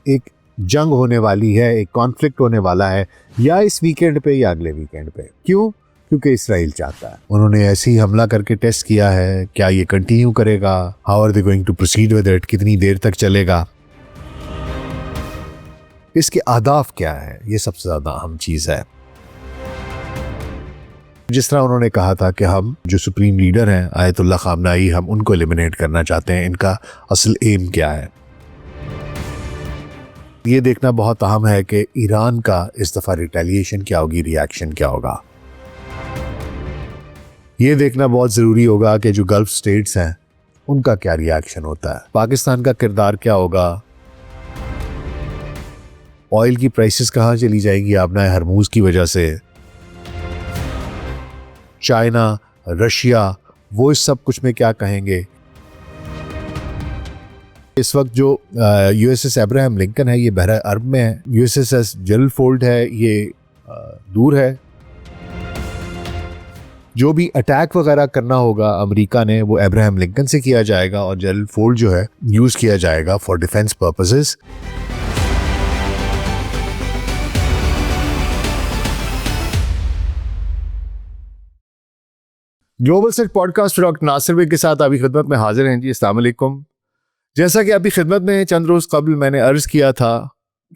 एक जंग होने वाली है, एक कॉन्फ्लिक्ट होने वाला है, या इस वीकेंड पे या अगले वीकेंड पे। क्यों? क्योंकि इसराइल चाहता है। उन्होंने ऐसे ही हमला करके टेस्ट किया है। क्या ये कंटिन्यू करेगा? How are they going to proceed with it? कितनी देर तक चलेगा? इसके अहदाफ क्या है? ये सबसे ज्यादा अहम चीज है। जिस तरह उन्होंने कहा था कि हम जो सुप्रीम लीडर हैं आयतुल्लाह खामनाई, हम उनको एलिमिनेट करना चाहते हैं, इनका असल एम क्या है? ये देखना बहुत अहम है कि ईरान का इस दफा रिटेलिएशन क्या होगी, रिएक्शन क्या होगा। ये देखना बहुत ज़रूरी होगा कि जो गल्फ स्टेट्स हैं उनका क्या रिएक्शन होता है। पाकिस्तान का किरदार क्या होगा? ऑयल की प्राइसेस कहाँ चली जाएंगी आपना हरमूज की वजह से? चाइना, रशिया, वो इस सब कुछ में क्या कहेंगे? इस वक्त जो यूएसएस अब्राहम लिंकन है ये बहरा अरब में है। यूएसएस जेरल्ड फोर्ड है ये दूर है। जो भी अटैक वगैरह करना होगा अमेरिका ने वो अब्राहम लिंकन से किया जाएगा और जेरल्ड फोर्ड जो है यूज़ किया जाएगा for defence purposes. Global set podcast doctor Nasir भाई के साथ अभी खिदमत में हाजिर हैं जी। अस्सलाम वालेकुम। जैसा कि अभी खिदमत में चंद रोज़ कबल मैंने अर्ज़ किया था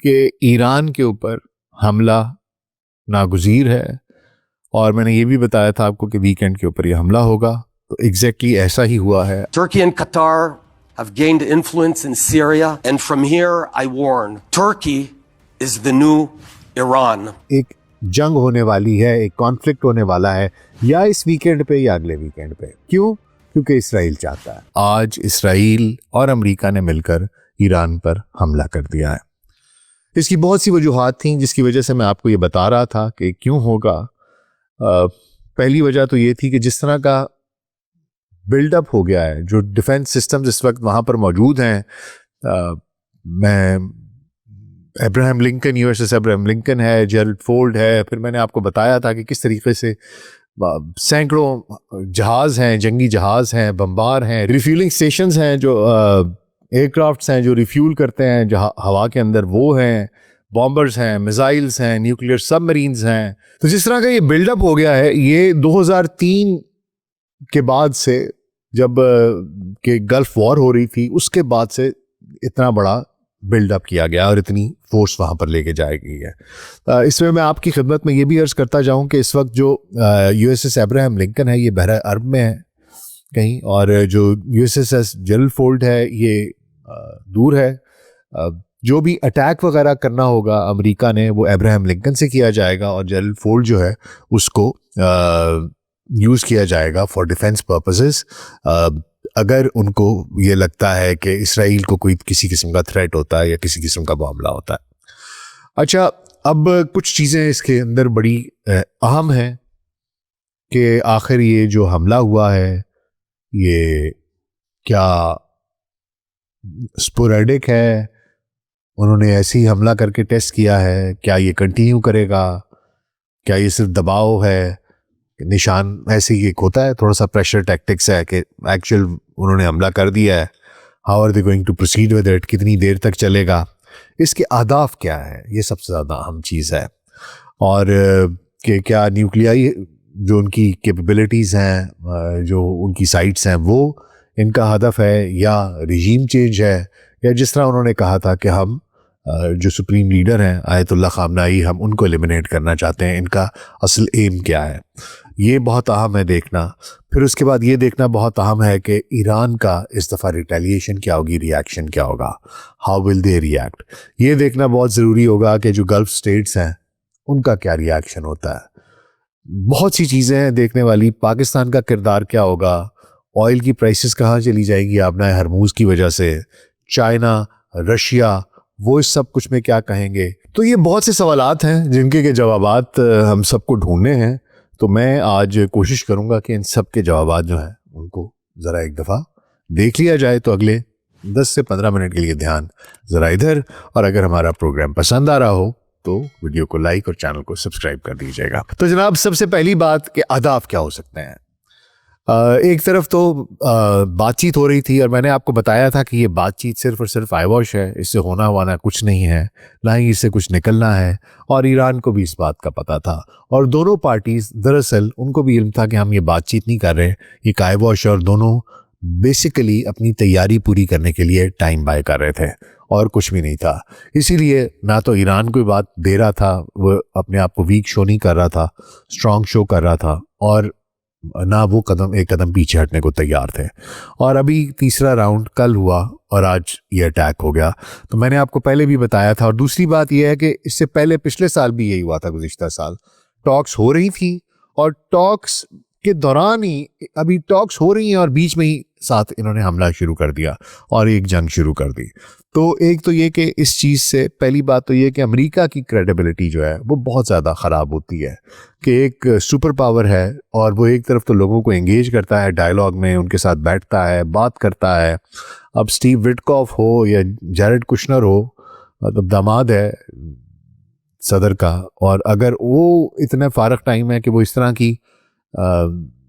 कि ईरान के ऊपर हमला नागुज़ीर है और मैंने ये भी बताया था आपको कि वीकेंड के ऊपर ये हमला होगा, तो एग्जैक्टली ऐसा ही हुआ है। Turkey and Qatar have gained influence in Syria, and from here I warn, Turkey is the new Iran. एक जंग होने वाली है, एक कॉन्फ्लिक्ट होने वाला है, या इस वीकेंड पे या अगले वीकेंड पे। क्यों? क्योंकि इसराइल चाहता है। आज इसराइल और अमेरिका ने मिलकर ईरान पर हमला कर दिया है। इसकी बहुत सी वजूहात थी जिसकी वजह से मैं आपको ये बता रहा था कि क्यों होगा। पहली वजह तो ये थी कि जिस तरह का बिल्डअप हो गया है, जो डिफेंस सिस्टम्स इस वक्त वहाँ पर मौजूद हैं, मैं Abraham Lincoln, USS Abraham Lincoln है, जेरल्ड फोर्ड है, फिर मैंने आपको बताया था कि किस तरीके से सैकड़ों जहाज़ हैं, जंगी जहाज़ हैं, बम्बार हैं, रिफ्यूलिंग स्टेशंस हैं, जो एयरक्राफ्ट्स हैं जो रिफ्यूल करते हैं हवा के अंदर, वो हैं, बॉम्बर्स हैं, मिसाइल्स हैं, न्यूक्लियर सबमरीन्स हैं। तो जिस तरह का ये बिल्डअप हो गया है, ये 2003 के बाद से, जब के गल्फ वॉर हो रही थी, उसके बाद से इतना बड़ा बिल्डअप किया गया और इतनी फोर्स वहाँ पर लेके जाई गई है। इसमें मैं आपकी खिदमत में ये भी अर्ज़ करता जाऊँ कि इस वक्त जो यूएसएस अब्राहम लिंकन है ये बहरा अरब में है कहीं, और जो यूएसएस जेरल्ड फोर्ड है ये दूर है। जो भी अटैक वगैरह करना होगा अमेरिका ने वो अब्राहम लिंकन से किया जाएगा और जेरल्ड फोर्ड जो है उसको यूज़ किया जाएगा फॉर डिफेंस पर्पसेस, अगर उनको ये लगता है कि इसराइल को कोई किसी किस्म का थ्रेट होता है या किसी किस्म का मामला होता है। अच्छा, अब कुछ चीज़ें इसके अंदर बड़ी अहम हैं कि आखिर ये जो हमला हुआ है ये क्या स्पोरेडिक है? उन्होंने ऐसे ही हमला करके टेस्ट किया है। क्या ये कंटिन्यू करेगा? क्या ये सिर्फ दबाव है? निशान ऐसे ही एक होता है, थोड़ा सा प्रेशर टैक्टिक्स है कि एक्चुअल उन्होंने हमला कर दिया है। How are they going to proceed with it? कितनी देर तक चलेगा? इसके अहदाफ क्या है? ये सबसे ज़्यादा अहम चीज़ है। और कि क्या न्यूक्लियाई जो उनकी कैपेबिलिटीज़ हैं, जो उनकी साइट्स हैं, वो इनका हदफ है, या रिजीम चेंज है, या जिस तरह उन्होंने कहा था कि हम जो सुप्रीम लीडर हैं आयतुल्लाह खामनाई, हम उनको एलिमिनेट करना चाहते हैं, इनका असल एम क्या है? ये बहुत अहम है देखना। फिर उसके बाद ये देखना बहुत अहम है कि ईरान का इस दफ़ा रिटेलिएशन क्या होगी, रिएक्शन क्या होगा, हाउ विल दे रिएक्ट। ये देखना बहुत ज़रूरी होगा कि जो गल्फ स्टेट्स हैं उनका क्या रिएक्शन होता है। बहुत सी चीज़ें हैं देखने वाली। पाकिस्तान का किरदार क्या होगा? ऑयल की प्राइसेस कहाँ चली जाएंगी आपना हरमूज की वजह से? चाइना, रशिया, वो इस सब कुछ में क्या कहेंगे? तो ये बहुत से सवालात हैं जिनके के जवाबात हम सबको ढूंढने हैं। तो मैं आज कोशिश करूंगा कि इन सब के जवाबात जो हैं उनको ज़रा एक दफ़ा देख लिया जाए। तो अगले 10 से 15 मिनट के लिए ध्यान ज़रा इधर, और अगर हमारा प्रोग्राम पसंद आ रहा हो तो वीडियो को लाइक और चैनल को सब्सक्राइब कर दीजिएगा। तो जनाब, सबसे पहली बात कि अहदाफ क्या हो सकते हैं। एक तरफ तो बातचीत हो रही थी और मैंने आपको बताया था कि ये बातचीत सिर्फ और सिर्फ आईवॉश है, इससे होना वाना कुछ नहीं है, ना ही इससे कुछ निकलना है, और ईरान को भी इस बात का पता था। और दोनों पार्टीज दरअसल उनको भी इल्म था कि हम ये बातचीत नहीं कर रहे, ये आईवॉश, और दोनों बेसिकली अपनी तैयारी पूरी करने के लिए टाइम बाय कर रहे थे और कुछ भी नहीं था। इसीलिए ना तो ईरान कोई बात दे रहा था, वो अपने आप को वीक शो नहीं कर रहा था, स्ट्रॉन्ग शो कर रहा था, और ना वो एक कदम पीछे हटने को तैयार थे। और अभी तीसरा राउंड कल हुआ और आज ये अटैक हो गया। तो मैंने आपको पहले भी बताया था। और दूसरी बात ये है कि इससे पहले पिछले साल भी यही हुआ था, गुज़िश्ता साल टॉक्स हो रही थी, और टॉक्स के दौरान ही अभी टॉक्स हो रही हैं और बीच में ही साथ इन्होंने हमला शुरू कर दिया और एक जंग शुरू कर दी। तो एक तो ये कि इस चीज़ से पहली बात तो ये कि अमेरिका की क्रेडिबिलिटी जो है वो बहुत ज़्यादा ख़राब होती है कि एक सुपर पावर है और वो एक तरफ तो लोगों को एंगेज करता है डायलॉग में, उनके साथ बैठता है, बात करता है। अब स्टीव विटकॉफ हो या जैरेड कुशनर हो, मतलब दामाद है सदर का, और अगर वो इतने फारग टाइम है कि वो इस तरह की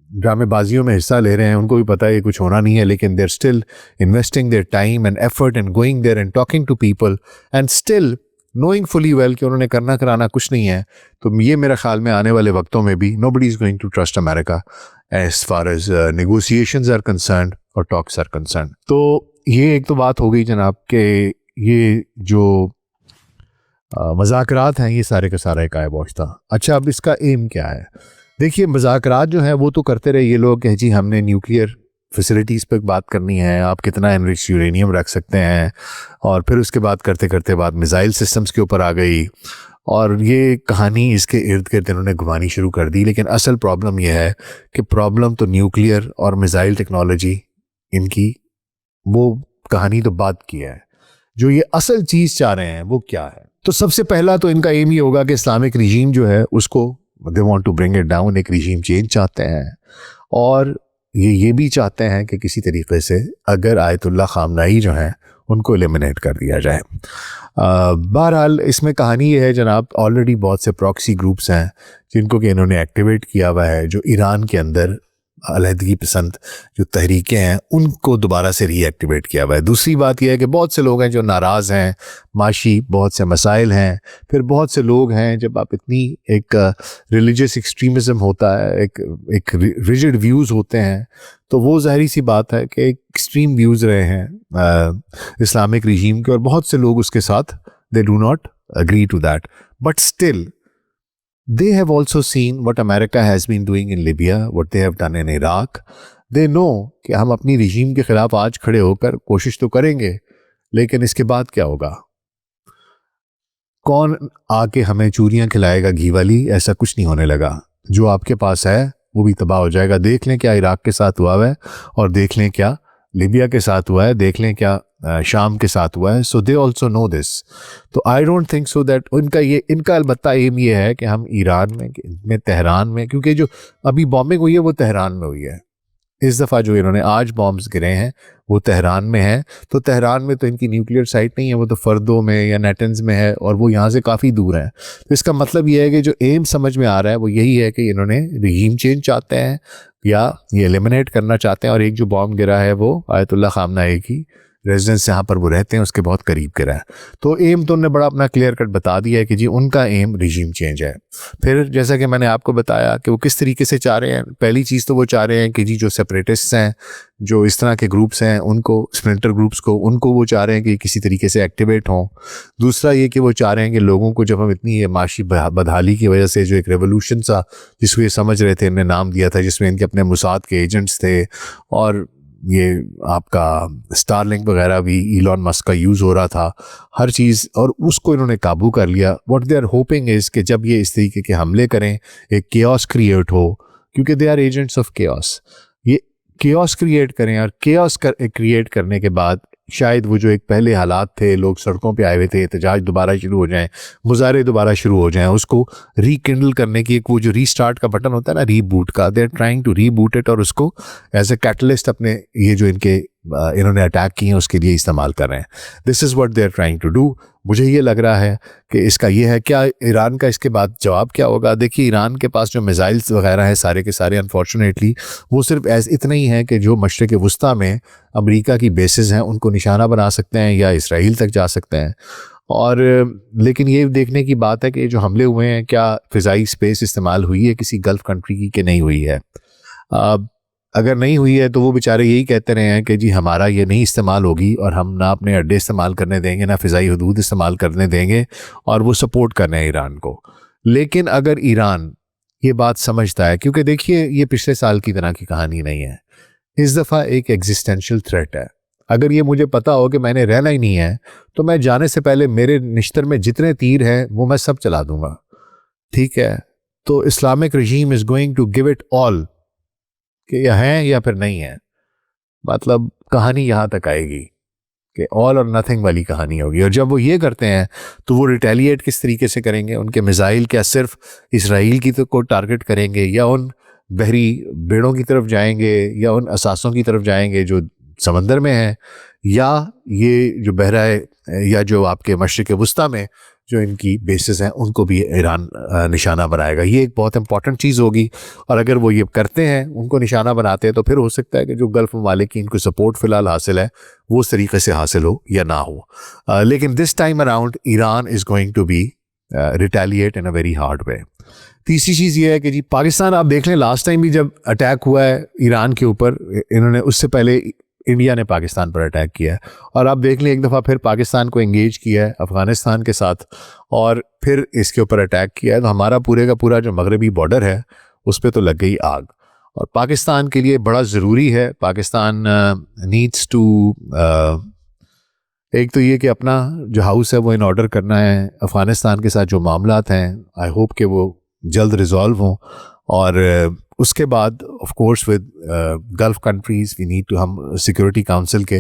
ड्रामेबाजियों में हिस्सा ले रहे हैं, उनको भी पता है ये कुछ होना नहीं है, लेकिन they're still investing their time and effort and going there and talking to people and still knowing fully well कि उन्होंने करना कराना कुछ नहीं है। तो ये मेरा ख्याल में आने वाले वक्तों में भी nobody is going to trust America as far as negotiations are concerned और टॉक्स आर कंसर्न्ड। तो ये एक तो बात हो गई जनाब कि ये जो मज़ाकरात हैं ये सारे का सारा एक आईवॉश था। अच्छा, अब इसका एम क्या है? देखिए, मज़ाकरात जो है वो तो करते रहे ये लोग कि जी हमने न्यूक्लियर फैसिलिटीज़ पे बात करनी है, आप कितना एनरिच यूरेनियम रख सकते हैं, और फिर उसके बाद करते करते बात मिसाइल सिस्टम्स के ऊपर आ गई, और ये कहानी इसके इर्द गिर्द इन्होंने घुमानी शुरू कर दी। लेकिन असल प्रॉब्लम यह है कि प्रॉब्लम तो न्यूक्लियर और मिसाइल टेक्नोलॉजी, इनकी वो कहानी तो बात की है। जो ये असल चीज़ चाह रहे हैं वो क्या है? तो सबसे पहला तो इनका एम ये होगा कि इस्लामिक रिजीम जो है उसको they want to bring it down, एक रिजीम चेंज चाहते हैं, और ये भी चाहते हैं कि किसी तरीके से अगर आयतुल्लाह खामनाई जो हैं उनको एलिमिनेट कर दिया जाए। बहरहाल इसमें कहानी ये है जनाब, ऑलरेडी बहुत से प्रॉक्सी ग्रुप्स हैं जिनको कि इन्होंने एक्टिवेट किया हुआ है, जो ईरान के अंदर अलहदगी पसंद जो तहरीकें हैं उनको दोबारा से रीएक्टिवेट किया हुआ है। दूसरी बात यह है कि बहुत से लोग हैं जो नाराज़ हैं, माशी बहुत से मसाइल हैं, फिर बहुत से लोग हैं, जब आप इतनी एक रिलीजियस एक्सट्रीमिज़म होता है, एक रिजिड व्यूज़ होते हैं, तो वो ज़ाहिर सी बात है कि एक्सट्रीम व्यूज़ रहे हैं इस्लामिक रिजीम के, और बहुत से लोग उसके साथ they do not agree to that, but still they have also seen what America has been doing in Libya, what they have done in Iraq. They know कि हम अपनी रिजीम के खिलाफ आज खड़े होकर कोशिश तो करेंगे, लेकिन इसके बाद क्या होगा? कौन आके हमें चूरियां खिलाएगा घी वाली? ऐसा कुछ नहीं होने लगा। जो आपके पास है वो भी तबाह हो जाएगा। देख लें क्या इराक के साथ हुआ है, और देख लें क्या लिबिया के साथ हुआ है, देख लें क्या शाम के साथ हुआ है। सो दे ऑल्सो नो दिस। तो I don't think so that इनका अलबत्ता एम ये है कि हम ईरान में तेहरान में, क्योंकि जो अभी बॉम्बिंग हुई है वो तेहरान में हुई है। इस दफ़ा जो इन्होंने आज बॉम्ब्स गिरे हैं वो तेहरान में है। तो तेहरान में तो इनकी न्यूक्लियर साइट नहीं है, वो तो फर्दो में या नेटन्स में है, और वो यहाँ से काफ़ी दूर है। तो इसका मतलब ये है कि जो एम समझ में आ रहा है वो यही है कि इन्होंने रिजीम चेंज चाहते हैं या ये एलिमिनेट करना चाहते हैं। और एक जो बॉम्ब गिरा है वो आयतुल्लाह खामनाई की रेजिडेंस जहाँ पर वो रहते हैं उसके बहुत करीब गिरा है। तो एम तो उन्होंने बड़ा अपना क्लियर कट बता दिया है कि जी उनका एम रिजीम चेंज है। फिर जैसा कि मैंने आपको बताया कि वो किस तरीके से चाह रहे हैं, पहली चीज़ तो वो चाह रहे हैं कि जी जो सेपरेटिस्ट्स हैं, जो इस तरह के ग्रुप्स हैं, उनको स्प्लिंटर ग्रुप्स को उनको वो चाह रहे हैं कि किसी तरीके से एक्टिवेट हों। दूसरा ये कि वो चाह रहे हैं कि लोगों को, जब हम इतनी माशी बदहाली की वजह से जो एक रेवोल्यूशन सा जिसको ये समझ रहे थे, इन्हें नाम दिया था, जिसमें इनके अपने मुसाद के एजेंट्स थे, और ये आपका स्टारलिंक वगैरह भी इलॉन मस्क का यूज़ हो रहा था, हर चीज़, और उसको इन्होंने काबू कर लिया। What they are hoping is कि जब ये इस तरीके के हमले करें, एक केओस क्रिएट हो, क्योंकि they are agents of chaos, ये केओस क्रिएट करें, और केओस क्रिएट करने के बाद शायद वो जो एक पहले हालात थे, लोग सड़कों पे आए हुए थे, एहतजाज दोबारा शुरू हो जाएं, मुजाहरे दोबारा शुरू हो जाएं, उसको रीकिंडल करने की एक वो जो रीस्टार्ट का बटन होता है ना, रीबूट का, they are trying to reboot it, और उसको एज ए कैटलिस्ट अपने ये जो इनके इन्होंने अटैक किए हैं उसके लिए इस्तेमाल कर रहे हैं। This is what they are trying to do. मुझे ये लग रहा है कि इसका ये है, क्या ईरान का इसके बाद जवाब क्या होगा? देखिए, ईरान के पास जो मिसाइल्स वगैरह हैं सारे के सारे, अनफॉर्चुनेटली वो सिर्फ इतना ही है कि जो मशरिक़ वुस्ता में अमेरिका की बेसिस हैं उनको निशाना बना सकते हैं या इसराइल तक जा सकते हैं। और लेकिन ये देखने की बात है कि जो हमले हुए हैं, क्या फ़िज़ाई स्पेस इस्तेमाल हुई है किसी गल्फ़ कंट्री की कि नहीं हुई है। अगर नहीं हुई है तो वो बेचारे यही कहते रहे हैं कि जी हमारा ये नहीं इस्तेमाल होगी और हम ना अपने अड्डे इस्तेमाल करने देंगे, ना फ़िज़ाई हदूद इस्तेमाल करने देंगे, और वो सपोर्ट कर रहे हैं ईरान को। लेकिन अगर ईरान ये बात समझता है, क्योंकि देखिए ये पिछले साल की तरह की कहानी नहीं है, इस दफ़ा एक एग्जिस्टेंशियल थ्रेट है। अगर ये मुझे पता हो कि मैंने रहना ही नहीं है तो मैं जाने से पहले मेरे निश्तर में जितने तीर हैं वो मैं सब चला दूंगा, ठीक है? तो Islamic regime is going to give it all, कि यह हैं या फिर नहीं है। मतलब कहानी यहाँ तक आएगी कि ऑल और नथिंग वाली कहानी होगी। और जब वो ये करते हैं तो वो रिटेलिएट किस तरीके से करेंगे? उनके मिसाइल क्या सिर्फ इसराइल की तो को टारगेट करेंगे, या उन बहरी बेड़ों की तरफ जाएंगे, या उन असासों की तरफ जाएंगे जो समंदर में हैं, या ये जो बहरा है या जो आपके मशरिक़ वुस्ता में जो इनकी बेसिस हैं उनको भी ईरान निशाना बनाएगा। ये एक बहुत इंपॉर्टेंट चीज़ होगी। और अगर वो ये करते हैं, उनको निशाना बनाते हैं, तो फिर हो सकता है कि जो गल्फ़ ममालिक की इनको सपोर्ट फ़िलहाल हासिल है वो उस तरीके से हासिल हो या ना हो। लेकिन this time around Iran is going to be retaliate in a very hard way. तीसरी चीज़ ये है कि जी पाकिस्तान, आप देख लें लास्ट टाइम भी जब अटैक हुआ है ईरान के ऊपर, इन्होंने उससे पहले इंडिया ने पाकिस्तान पर अटैक किया है, और आप देख लें एक दफ़ा फिर पाकिस्तान को एंगेज किया है अफ़गानिस्तान के साथ, और फिर इसके ऊपर अटैक किया है। तो हमारा पूरे का पूरा जो मगरबी बॉर्डर है उस पर तो लग गई आग। और पाकिस्तान के लिए बड़ा ज़रूरी है, पाकिस्तान नीड्स टू एक तो ये कि अपना जो हाउस है वो इन ऑर्डर करना है। अफ़गानिस्तान के साथ जो मामलात हैं, आई होप कि वो जल्द रिजॉल्व हों। और उसके बाद of course with Gulf countries we need to, हम सिक्योरिटी काउंसिल के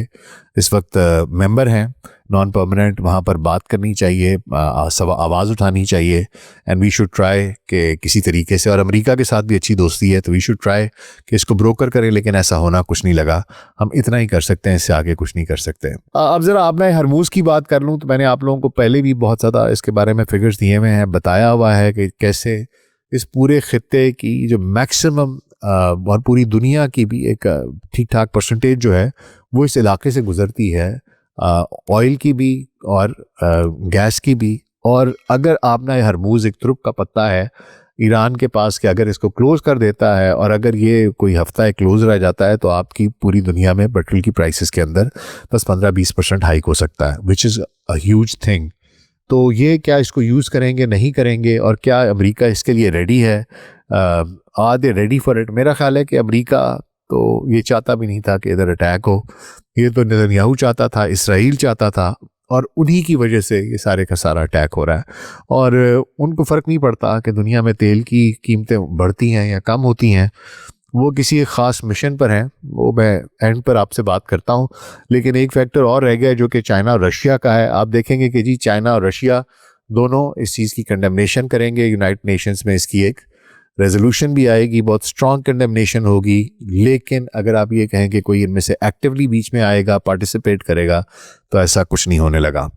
इस वक्त मेंबर हैं नॉन परमानेंट, वहाँ पर बात करनी चाहिए, आवाज़ उठानी चाहिए। एंड वी शुड ट्राई कि किसी तरीके से, और अमेरिका के साथ भी अच्छी दोस्ती है तो वी शुड ट्राई कि इसको ब्रोकर करें। लेकिन ऐसा होना कुछ नहीं लगा, हम इतना ही कर सकते हैं, इससे आगे कुछ नहीं कर सकते। अब ज़रा आप मैं हरमूज़ की बात कर लूँ तो मैंने आप लोगों को पहले भी बहुत ज़्यादा इसके बारे में फिगर्स दिए हुए हैं, बताया हुआ है कि कैसे इस पूरे खित्ते की जो मैक्सिमम और पूरी दुनिया की भी एक ठीक ठाक परसेंटेज जो है वो इस इलाके से गुजरती है, ऑयल की भी और गैस की भी। और अगर आपने हरमूज़ एक तुर्क का पत्ता है ईरान के पास कि अगर इसको क्लोज़ कर देता है और अगर ये कोई हफ्ता एक क्लोज़ रह जाता है तो आपकी पूरी दुनिया में पेट्रोल की प्राइसेस के अंदर बस 15-20% हाइक हो सकता है, which is a huge thing. तो ये क्या इसको यूज़ करेंगे, नहीं करेंगे, और क्या अमेरिका इसके लिए रेडी है? Are they ready for it? मेरा ख्याल है कि अमेरिका तो ये चाहता भी नहीं था कि इधर अटैक हो। ये तो नेतन्याहू चाहता था, इसराइल चाहता था, और उन्हीं की वजह से ये सारे का सारा अटैक हो रहा है। और उनको फ़र्क नहीं पड़ता कि दुनिया में तेल की कीमतें बढ़ती हैं या कम होती हैं, वो किसी एक ख़ास मिशन पर हैं। वो मैं एंड पर आपसे बात करता हूँ। लेकिन एक फैक्टर और रह गया जो कि चाइना और रशिया का है। आप देखेंगे कि जी चाइना और रशिया दोनों इस चीज़ की कंडेमनेशन करेंगे। यूनाइटेड नेशंस में इसकी एक रेजोल्यूशन भी आएगी, बहुत स्ट्रॉन्ग कंडेमनेशन होगी। लेकिन अगर आप ये कहें कि कोई इनमें से एक्टिवली बीच में आएगा, पार्टिसिपेट करेगा, तो ऐसा कुछ नहीं होने लगा।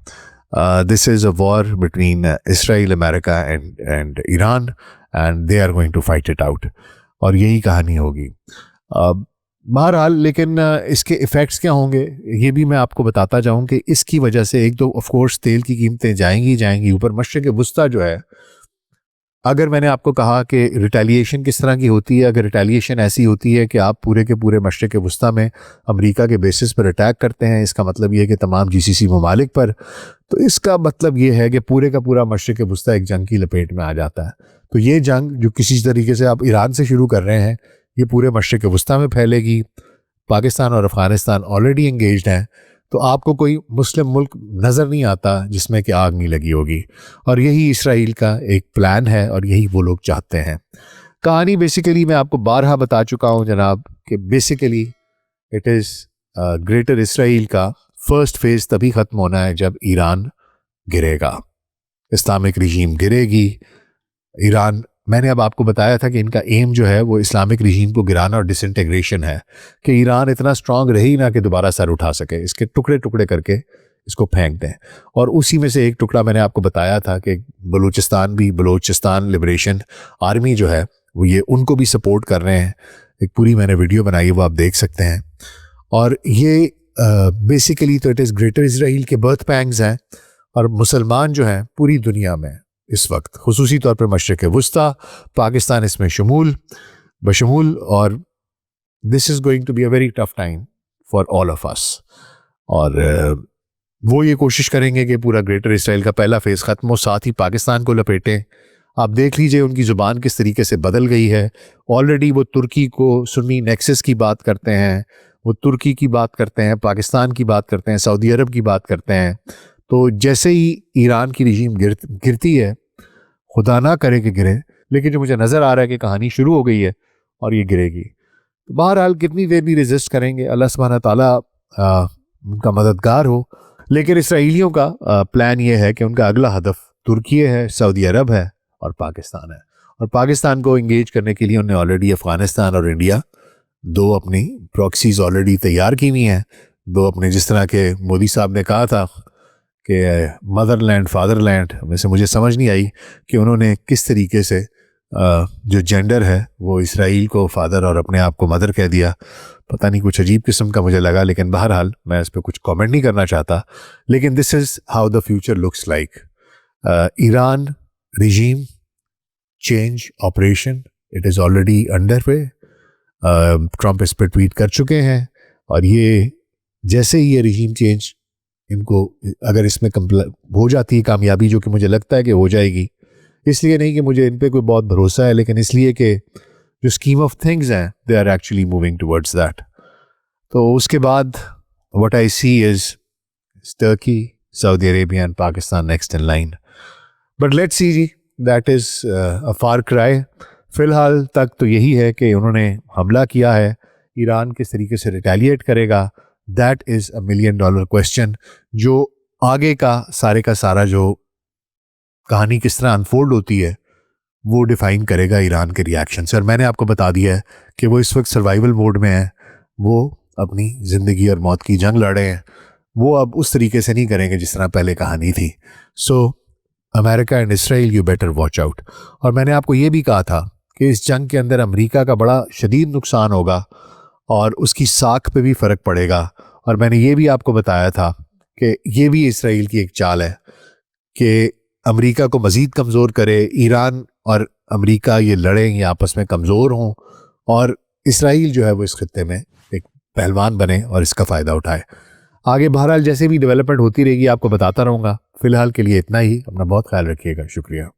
This is a war between Israel, America and Iran, and they are going to fight it out, और यही कहानी होगी। बहरहाल, लेकिन इसके इफ़ेक्ट्स क्या होंगे ये भी मैं आपको बताता जाऊँ कि इसकी वजह से एक तो ऑफ कोर्स तेल की कीमतें जाएंगी ऊपर। मशरिक़ वुस्ता जो है, अगर मैंने आपको कहा कि रिटेलिएशन किस तरह की होती है, अगर रिटेलिएशन ऐसी होती है कि आप पूरे के पूरे मशरिक़ वुस्ता में अमेरिका के बेसिस पर अटैक करते हैं, इसका मतलब ये है कि तमाम जीसीसी ममालिक पर, तो इसका मतलब ये है कि पूरे का पूरा मशरिक़ वुस्ता एक जंग की लपेट में आ जाता है। तो ये जंग जो किसी तरीके से आप ईरान से शुरू कर रहे हैं, ये पूरे मशरिक़ वुस्ता में फैलेगी। पाकिस्तान और अफ़गानिस्तान ऑलरेडी एंगेज्ड हैं, तो आपको कोई मुस्लिम मुल्क नज़र नहीं आता जिसमें कि आग नहीं लगी होगी। और यही इसराइल का एक प्लान है और यही वो लोग चाहते हैं। कहानी बेसिकली मैं आपको बारहा बता चुका हूँ जनाब कि basically it is greater Israel का फर्स्ट फेज़ तभी ख़त्म होना है जब ईरान गिरेगा, इस्लामिक रिजीम गिरेगी, ईरान मैंने अब आपको बताया था कि इनका एम जो है वो इस्लामिक रिजीम को गिराना और डिसइंटीग्रेशन है, कि ईरान इतना स्ट्रांग रहे ही ना कि दोबारा सर उठा सके, इसके टुकड़े टुकड़े करके इसको फेंक दें। और उसी में से एक टुकड़ा मैंने आपको बताया था कि बलूचिस्तान लिबरेशन आर्मी जो है वो ये उनको भी सपोर्ट कर रहे हैं। एक पूरी मैंने वीडियो बनाई है, वो आप देख सकते हैं। और ये बेसिकली तो इट इज़ ग्रेटर इजराइल के बर्थ पैंग्स हैं, और मुसलमान जो हैं पूरी दुनिया में इस वक्त खुसूसी तौर पर मशरिक़ वुस्ता, पाकिस्तान इसमें बशमूल, और this is going to be a very tough time for all of us. और वो ये कोशिश करेंगे कि पूरा ग्रेटर इसराइल का पहला फेज़ ख़त्म हो, साथ ही पाकिस्तान को लपेटें। आप देख लीजिए उनकी ज़ुबान किस तरीके से बदल गई है। ऑलरेडी वो तुर्की को सुन्नी नेक्सस की बात करते हैं, वो तुर्की की बात करते हैं, पाकिस्तान की बात करते हैं, सऊदी अरब की बात करते हैं। तो जैसे ही ईरान की रिजीम गिरती है, खुदा ना करे कि गिरे, लेकिन जो मुझे नज़र आ रहा है कि कहानी शुरू हो गई है और ये गिरेगी। तो बहरहाल कितनी देर भी रेजिस्ट करेंगे, अल्लाह सुब्हाना ताला उनका मददगार हो। लेकिन इसराइलियों का प्लान ये है कि उनका अगला हदफ तुर्की है, सऊदी अरब है और पाकिस्तान है। और पाकिस्तान को इंगेज करने के लिए उन्होंने ऑलरेडी अफ़गानिस्तान और इंडिया दो अपनी प्रॉक्सीज ऑलरेडी तैयार की हुई हैं। दो अपने, जिस तरह के मोदी साहब ने कहा था कि मदरलैंड फादरलैंड, वैसे मुझे समझ नहीं आई कि उन्होंने किस तरीके से जो जेंडर है वो इसराइल को फादर और अपने आप को मदर कह दिया। पता नहीं, कुछ अजीब किस्म का मुझे लगा, लेकिन बहरहाल मैं इस पर कुछ कमेंट नहीं करना चाहता। लेकिन this is how the future looks like. Iran regime change operation, it is already under way. Trump इस पर ट्वीट कर चुके हैं, और ये जैसे ही ये रिजीम चेंज इनको, अगर इसमें हो जाती है कामयाबी, जो कि मुझे लगता है कि हो जाएगी, इसलिए नहीं कि मुझे इन पे कोई बहुत भरोसा है, लेकिन इसलिए कि जो स्कीम ऑफ थिंग्स हैं they are actually moving towards that. तो उसके बाद what I see is Turkey, Saudi Arabia and Pakistan next in line. But let's see जी, that is a far cry. फ़िलहाल तक तो यही है कि उन्होंने हमला किया है, ईरान किस तरीके से रिटेलिएट करेगा, दैट इज़ $1 मिलियन क्वेश्चन, जो आगे का सारा जो कहानी किस तरह अनफोल्ड होती है वो डिफ़ाइन करेगा ईरान के रिएक्शन से। और मैंने आपको बता दिया है कि वो इस वक्त सर्वाइवल मोड में है, वो अपनी ज़िंदगी और मौत की जंग लड़ रहे हैं। वो अब उस तरीके से नहीं करेंगे जिस तरह पहले कहानी थी। So America and Israel, you better watch out. और मैंने आपको ये भी कहा था कि इस जंग के अंदर अमेरिका का बड़ा शदीद नुकसान होगा और उसकी साख पे भी फ़र्क पड़ेगा। और मैंने ये भी आपको बताया था कि ये भी इसराइल की एक चाल है कि अमेरिका को मज़ीद कमज़ोर करे, ईरान और अमेरिका ये लड़ें, ये आपस में कमज़ोर हों, और इसराइल जो है वो इस खित्ते में एक पहलवान बने और इसका फ़ायदा उठाए। आगे बहरहाल जैसे भी डेवलपमेंट होती रहेगी आपको बताता रहूँगा। फ़िलहाल के लिए इतना ही। अपना बहुत ख्याल रखिएगा। शुक्रिया।